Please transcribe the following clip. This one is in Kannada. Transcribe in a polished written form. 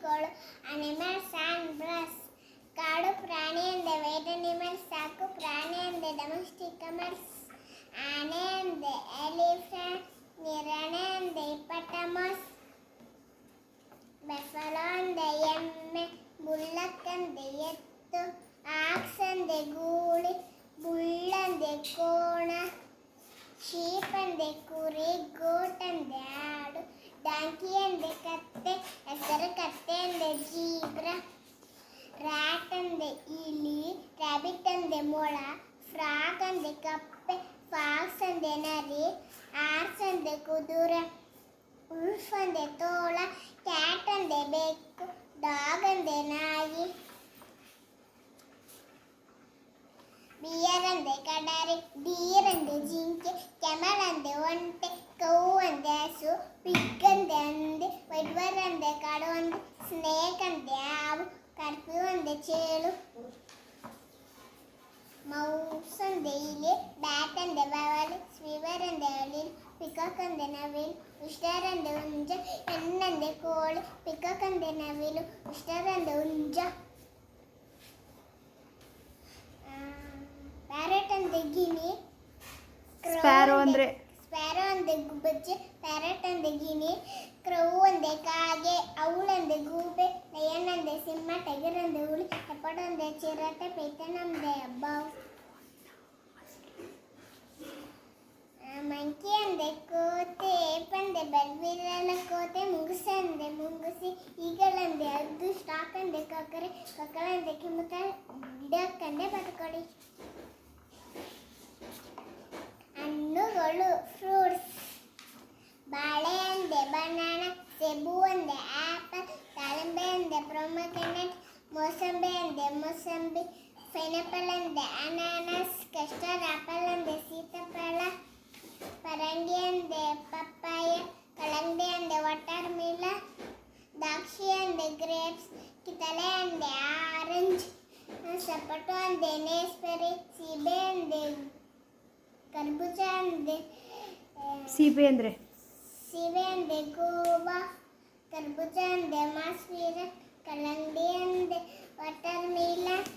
ಪ್ರಾಣಿಗಳು ಅನಿಮಲ್ಸ್ ಆ್ಯಂಡ್ ಬರ್ಡ್ಸ್. ಕಾಡು ಪ್ರಾಣಿ ಅಂದರೆ ವೈಲ್ಡ್ ಅನಿಮಲ್ಸ್. ಸಾಕು ಪ್ರಾಣಿ ಅಂದರೆ ಡೊಮೆಸ್ಟಿಕ್ ಅನಿಮಲ್ಸ್. ಆನೆ ಅಂದರೆ ಎಲಿಫೆಂಟ್. ನೀರಾಣೆ ಅಂದರೆ ಹಿಪ್ಪೋಟಮಸ್. ಬೆಫಲೋ ಅಂದರೆ ಎಮ್ಮೆ. ಬುಲ್ಲಕ್ ಅಂದರೆ ಎತ್ತು. ಆಕ್ಸ್ ಅಂದರೆ ಗೂಳಿ. ಬುಲ್ ಅಂದರೆ ಕೋಣ. ಶೀಪ್ ಅಂದರೆ ಕುರಿ. ಗೋಟ್ ಅಂದರೆ ಆಡು. ಡಾಂಕಿ ಅಂದರೆ ಕತ್ತೆ. ಹೆಸರು ಕತ್ತೆ ಅಂದರೆ ಜೀಬ್ರಾ. ರ್ಯಾಟ್ ಅಂದರೆ ಇಲಿ. ರ್ಯಾಬಿಟ್ ಅಂದರೆ ಮೊಳ. ಫ್ರಾಗ್ ಅಂದರೆ ಕಪ್ಪೆ. ಫಾಕ್ಸ್ ಅಂದರೆ ನರಿ. ಹಾರ್ಸ್ ಅಂದರೆ ಕುದುರೆ. ಉಲ್ಫ್ ಅಂದರೆ ತೋಳ. ಕ್ಯಾಟ್ ಅಂದರೆ ಬೆಕ್ಕು. ಡಾಗ್ ಅಂದರೆ ನಾಯಿ. ಬಿಯರ್ ಅಂದರೆ ಕಡಾರಿ. ಡೀರ್ ಅಂದರೆ ಜಿಂಕೆ. ಕೆಮಲ್ ಅಂದರೆ ಒಂಟೆ. ಕೌ ಅಂದರೆ ಹಸು. ಪಿಗ್ ಅಂದರೆ ಹಂದಿ. ವೈಡ್ವರ್ ಅಂದರೆ ಕಾಡು ಹಂದಿ. ಸ್ನೇಕ್ ಅಂದರೆ ಹಾವು. ಕರ್ಫ್ಯೂ ಅಂದರೆ ಚೇಳು. ಮೌಸ್ ಅಂದರೆ ಇಲಿ. ಬ್ಯಾಟ್ ಅಂದರೆ ಬವಲು. ಸ್ವೀವರ್ ಅಂದರೆ ಅಳಿಲು. ಪಿಕಾಕ್ ಅಂದರೆ ನವಿಲು. ವಿಸ್ಟರ್ ಅಂದರೆ ಹುಂಜ. ಹೆನ್ ಅಂದರೆ ಕೋಳಿ. ಪಿಕಾಕ್ ಅಂದರೆ ನವಿಲು. ವಿಸ್ಟರ್ ಅಂದರೆ ಹುಂಜ. ಪ್ಯಾರೆಟ್ ಅಂದರೆ ಗಿಣಿ. ಸ್ಪ್ಯಾರೋ ಅಂದರೆ ಗುಬ್ಬಚ್ಚಿ. ಪ್ಯಾರೆಟ್ ಅಂದರೆ ಗಿಣಿ. ಕ್ರೌ ಅಂದರೆ ಕಾಗೆ. ಔಲ್ ಅಂದರೆ ಗೂಬೆ. ಲಯನ್ ಅಂದರೆ ಸಿಂಹ. ಟೈಗರ್ ಅಂದರೆ ಹುಲಿ. ಲೆಪರ್ಡ್ ಅಂದರೆ ಚಿರತೆ. ಪೈಥಾನ್ ಅಂದರೆ ಬಾವು. ಮಂಕಿ ಅಂದರೆ ಕೋತೆ. ಏಪ್ ಅಂದರೆ ಬೆಳಬಿರಲ ಕೋತೆ. ಮುಂಗುಸೆ ಅಂದರೆ ಮುಂಗುಸಿ. ಈಗಲ್ ಅಂದರೆ ಹದ್ದು. ಸ್ಟಾಕ್ ಅಂದರೆ ಕೊಕ್ಕರೆ. ಕೊಕ್ಕರೆ ಅಂದರೆ ಕಿಮ್ಮತ್ತ. ಡಕ್ ಅಂದರೆ ಬದುಕೋಳಿ. ಹಣ್ಣುಗಳು ಫ್ರೂಟ್ಸ್. ಬಾಳೆ ಅಂದರೆ ಬನಾನಾ. ಸೇಬು ಅಂದರೆ ಆ್ಯಪಲ್. ದಾಳಿಂಬೆ ಅಂದರೆ ಪ್ರೊಮೊಗ್ರಾನೇಟ್. ಮೋಸಂಬಿ ಅಂದರೆ ಮೋಸಂಬಿ. ಪೈನಾಪಲ್ ಅಂದರೆ ಅನಾನಸ್. ಕಸ್ಟರ್ಡ್ ಆಪಲ್ ಅಂದರೆ ಸೀತಾಫಲ. ಪರಂಗಿ ಅಂದರೆ ಪಪ್ಪಾಯ. ಕಲ್ಲಂಗಡಿ ಅಂದರೆ ವಾಟರ್ ಮಿಲನ್. ದ್ರಾಕ್ಷಿ ಅಂದರೆ ಗ್ರೇಪ್ಸ್. ಕಿತ್ತಳೆ ಅಂದರೆ ಆರೆಂಜ್. ಸಪೋಟ ಅಂದರೆ ನೇಸ್ಬೆರಿ. ಸೀಬೆ ಅಂದರೆ ಕರ್ಬೂಜ ಅಂದರೆ ಸೀಬೆ ಅಂದರೆ ಗೋವಾ. ಕರ್ಬೂಜ ಅಂದರೆ ಮಾಸ್ವೀರ. ಕಲ್ಲಂಗಡಿ ಅಂದರೆ ವಾಟರ್ ಮಿಲನ್.